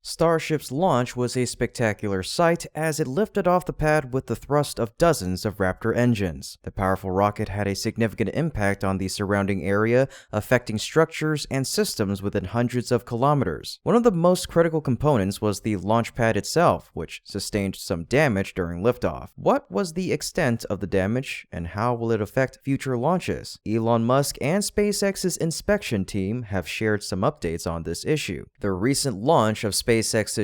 Starship's launch was a spectacular sight as it lifted off the pad with the thrust of dozens of Raptor engines. The powerful rocket had a significant impact on the surrounding area, affecting structures and systems within hundreds of kilometers. One of the most critical components was the launch pad itself, which sustained some damage during liftoff. What was the extent of the damage, and how will it affect future launches? Elon Musk and SpaceX's inspection team have shared some updates on this issue. The recent launch of SpaceX's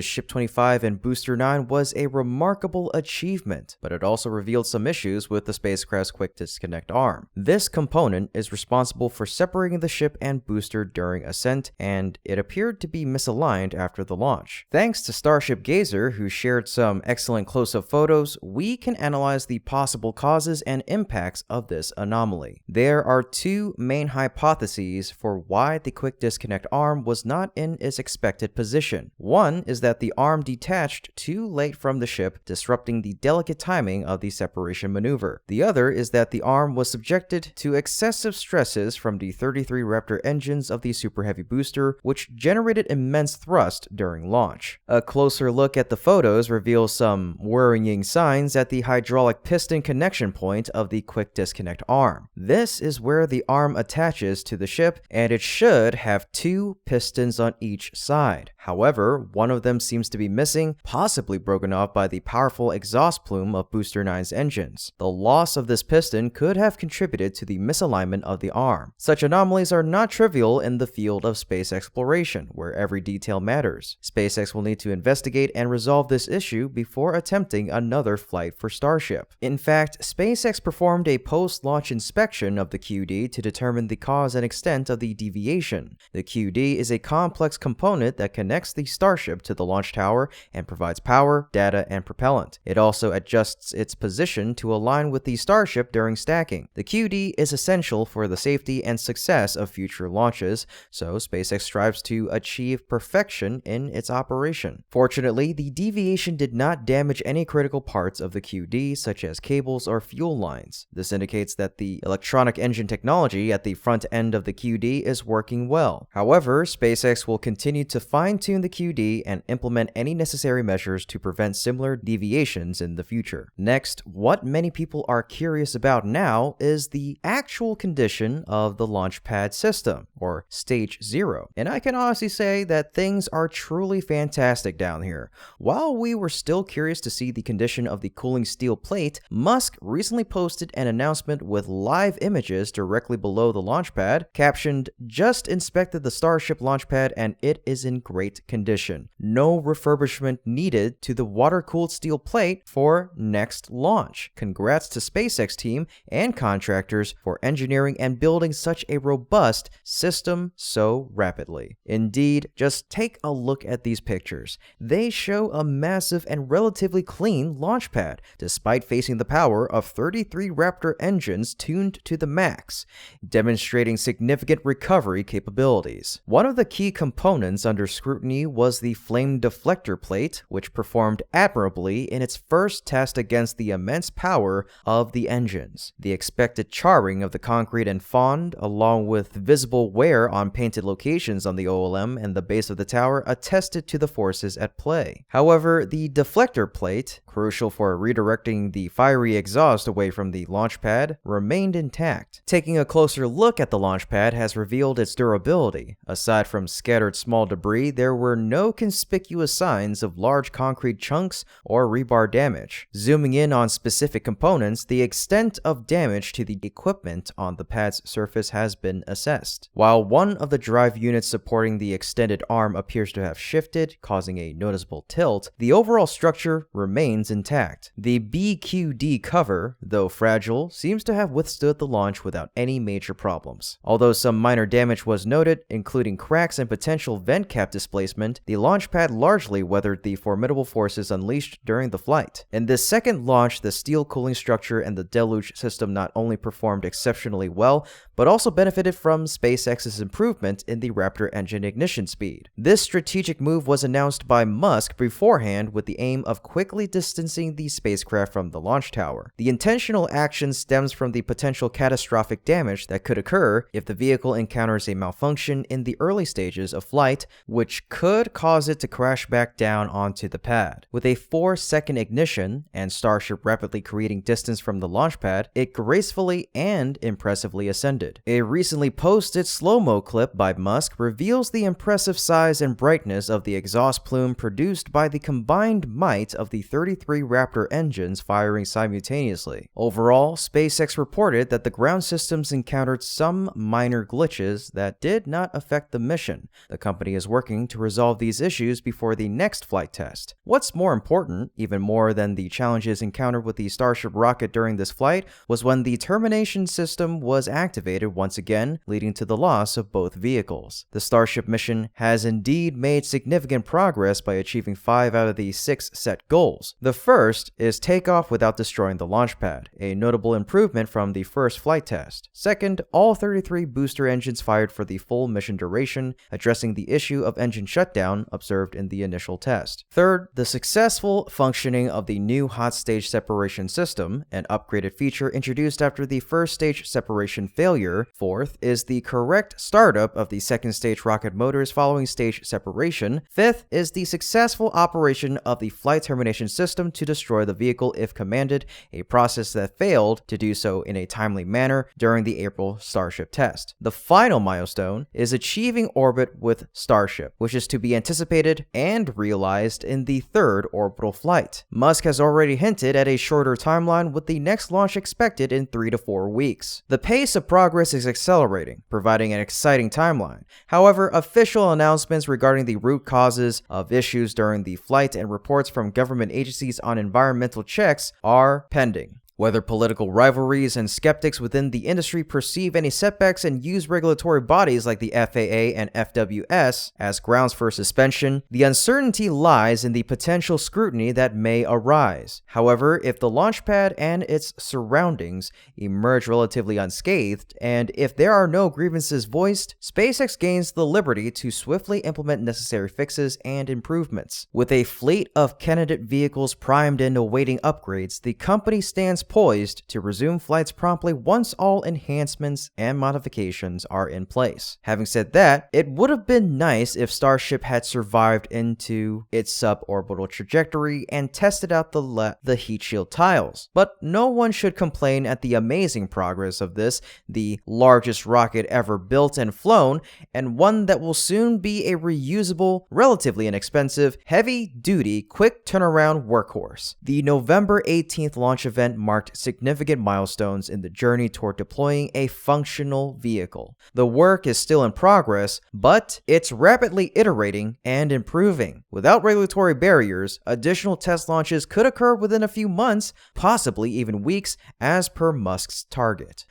Ship 25 and Booster 9 was a remarkable achievement, but it also revealed some issues with the spacecraft's quick disconnect arm. This component is responsible for separating the ship and booster during ascent, and it appeared to be misaligned after the launch. Thanks to Starship Gazer, who shared some excellent close-up photos, we can analyze the possible causes and impacts of this anomaly. There are two main hypotheses for why the quick disconnect arm was not in its expected position. One is that the arm detached too late from the ship, disrupting the delicate timing of the separation maneuver. The other is that the arm was subjected to excessive stresses from the 33 Raptor engines of the Super Heavy booster, which generated immense thrust during launch. A closer look at the photos reveals some worrying signs at the hydraulic piston connection point of the quick disconnect arm. This is where the arm attaches to the ship, and it should have two pistons on each side. However, one of them seems to be missing, possibly broken off by the powerful exhaust plume of Booster 9's engines. The loss of this piston could have contributed to the misalignment of the arm. Such anomalies are not trivial in the field of space exploration, where every detail matters. SpaceX will need to investigate and resolve this issue before attempting another flight for Starship. In fact, SpaceX performed a post-launch inspection of the QD to determine the cause and extent of the deviation. The QD is a complex component that connects the Starship to the launch tower and provides power, data, and propellant. It also adjusts its position to align with the Starship during stacking. The QD is essential for the safety and success of future launches, so SpaceX strives to achieve perfection in its operation. Fortunately, the deviation did not damage any critical parts of the QD, such as cables or fuel lines. This indicates that the electronic engine technology at the front end of the QD is working well. However, SpaceX will continue to fine-tune the QD and implement any necessary measures to prevent similar deviations in the future. Next, what many people are curious about now is the actual condition of the launch pad system, or Stage 0. And I can honestly say that things are truly fantastic down here. While we were still curious to see the condition of the cooling steel plate, Musk recently posted an announcement with live images directly below the launch pad, captioned, "Just inspected the Starship launch pad and it is in great condition. No refurbishment needed to the water-cooled steel plate for next launch. Congrats to SpaceX team and contractors for engineering and building such a robust system so rapidly." Indeed, just take a look at these pictures. They show a massive and relatively clean launch pad, despite facing the power of 33 Raptor engines tuned to the max, demonstrating significant recovery capabilities. One of the key components under scrutiny was the flame deflector plate, which performed admirably in its first test against the immense power of the engines. The expected charring of the concrete and fond, along with visible wear on painted locations on the OLM and the base of the tower, attested to the forces at play. However, the deflector plate, crucial for redirecting the fiery exhaust away from the launch pad, remained intact. Taking a closer look at the launch pad has revealed its durability. Aside from scattered small debris, there were no conspicuous signs of large concrete chunks or rebar damage. Zooming in on specific components, the extent of damage to the equipment on the pad's surface has been assessed. While one of the drive units supporting the extended arm appears to have shifted, causing a noticeable tilt, the overall structure remains intact. The BQD cover, though fragile, seems to have withstood the launch without any major problems. Although some minor damage was noted, including cracks and potential vent cap displacement, the launch pad largely weathered the formidable forces unleashed during the flight. In this second launch, the steel cooling structure and the deluge system not only performed exceptionally well, but also benefited from SpaceX's improvement in the Raptor engine ignition speed. This strategic move was announced by Musk beforehand with the aim of quickly distancing the spacecraft from the launch tower. The intentional action stems from the potential catastrophic damage that could occur if the vehicle encounters a malfunction in the early stages of flight, which could cause it to crash back down onto the pad. With a 4-second ignition and Starship rapidly creating distance from the launch pad, it gracefully and impressively ascended. A recently posted slow-mo clip by Musk reveals the impressive size and brightness of the exhaust plume produced by the combined might of the 33 Raptor engines firing simultaneously. Overall, SpaceX reported that the ground systems encountered some minor glitches that did not affect the mission. The company is working to resolve these issues before the next flight test. What's more important, even more than the challenges encountered with the Starship rocket during this flight, was when the termination system was activated once again, leading to the loss of both vehicles. The Starship mission has indeed made significant progress by achieving 5 out of the 6 set goals. The first is takeoff without destroying the launch pad, a notable improvement from the first flight test. Second, all 33 booster engines fired for the full mission duration, addressing the issue of engine shutdown observed in the initial test. Third, the successful functioning of the new hot stage separation system, an upgraded feature introduced after the first stage separation failure. Fourth is the correct startup of the second stage rocket motors following stage separation. Fifth is the successful operation of the flight termination system to destroy the vehicle if commanded, a process that failed to do so in a timely manner during the April Starship test. The final milestone is achieving orbit with Starship, which is to be anticipated and realized in the third orbital flight. Musk has already hinted at a shorter timeline, with the next launch expected in 3 to 4 weeks. The pace of progress is accelerating, providing an exciting timeline. However, official announcements regarding the root causes of issues during the flight and reports from government agencies on environmental checks are pending. Whether political rivalries and skeptics within the industry perceive any setbacks and use regulatory bodies like the FAA and FWS as grounds for suspension, the uncertainty lies in the potential scrutiny that may arise. However, if the launch pad and its surroundings emerge relatively unscathed, and if there are no grievances voiced, SpaceX gains the liberty to swiftly implement necessary fixes and improvements. With a fleet of candidate vehicles primed and awaiting upgrades, the company stands poised to resume flights promptly once all enhancements and modifications are in place. Having said that, it would have been nice if Starship had survived into its suborbital trajectory and tested out the heat shield tiles. But no one should complain at the amazing progress of this, the largest rocket ever built and flown, and one that will soon be a reusable, relatively inexpensive, heavy-duty, quick turnaround workhorse. The November 18th launch event marked significant milestones in the journey toward deploying a functional vehicle. The work is still in progress, but it's rapidly iterating and improving. Without regulatory barriers, additional test launches could occur within a few months, possibly even weeks, as per Musk's target.